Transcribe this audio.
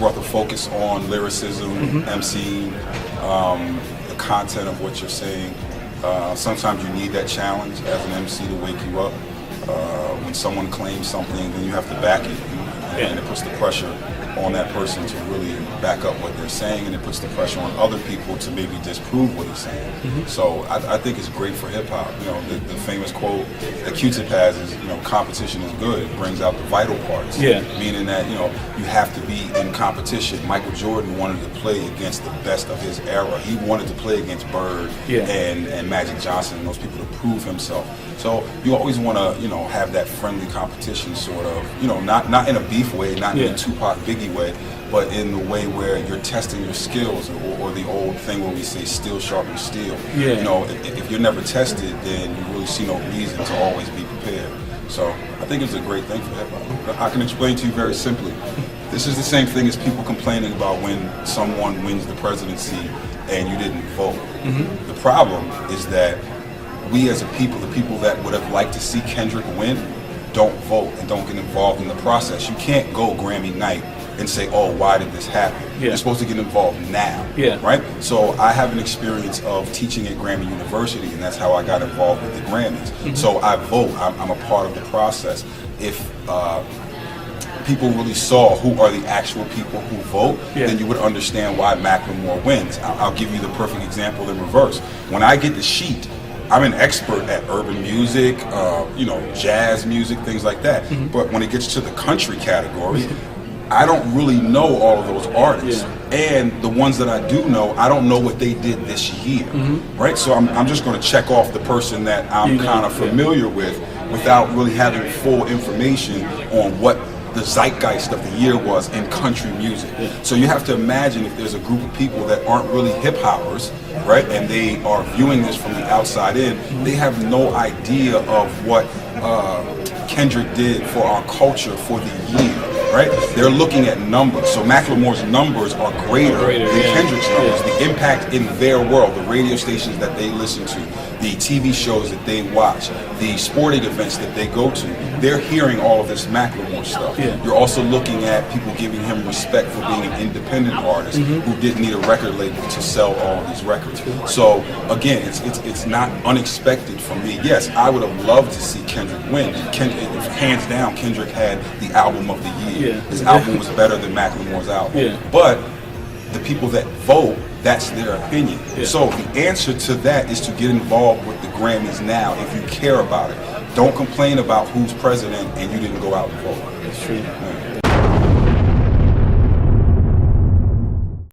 brought the focus on lyricism, emceeing, the content of what you're saying. Sometimes you need that challenge as an MC to wake you up. When someone claims something, then you have to back it, and it puts the pressure on that person to really back up what they're saying, and it puts the pressure on other people to maybe disprove what he's saying. So I think it's great for hip hop. You know, the famous quote that Q-Tip has is, you know, competition is good. It brings out the vital parts. Meaning that, you know, you have to be in competition. Michael Jordan wanted to play against the best of his era. He wanted to play against Bird and Magic Johnson and those people to prove himself. So you always want to, you know, have that friendly competition, sort of, you know, not in a beef way, not in a Tupac Biggie way, but in the way where you're testing your skills, or the old thing where we say steel sharpens steel. You know, if you're never tested, then you really see no reason to always be prepared. So I think it's a great thing for hip hop. I can explain to you very simply. This is the same thing as people complaining about when someone wins the presidency and you didn't vote. The problem is that we as a people, the people that would have liked to see Kendrick win, don't vote and don't get involved in the process. You can't go Grammy night and say, oh, why did this happen? You're supposed to get involved now, right? So I have an experience of teaching at Grammy University, and that's how I got involved with the Grammys. So I vote, I'm a part of the process. If people really saw who are the actual people who vote, then you would understand why Macklemore wins. I'll give you the perfect example in reverse. When I get the sheet, I'm an expert at urban music, you know, jazz music, things like that. But when it gets to the country category, I don't really know all of those artists. And the ones that I do know, I don't know what they did this year, right? So I'm just going to check off the person that I'm kind of familiar with without really having full information on what the zeitgeist of the year was in country music. So you have to imagine if there's a group of people that aren't really hip hoppers, right, and they are viewing this from the outside in, they have no idea of what Kendrick did for our culture for the year, right? They're looking at numbers. So Macklemore's numbers are greater than Kendrick's numbers. The impact in their world, the radio stations that they listen to, the TV shows that they watch, the sporting events that they go to, they're hearing all of this Macklemore stuff. You're also looking at people giving him respect for being an independent artist who didn't need a record label to sell all of these records. So again, it's not unexpected for me. Yes, I would have loved to see Kendrick win. Hands down, Kendrick had the album of the year. His album was better than Macklemore's album. But the people that vote, that's their opinion. So the answer to that is to get involved with the Grammys now if you care about it. Don't complain about who's president and you didn't go out and vote. That's true.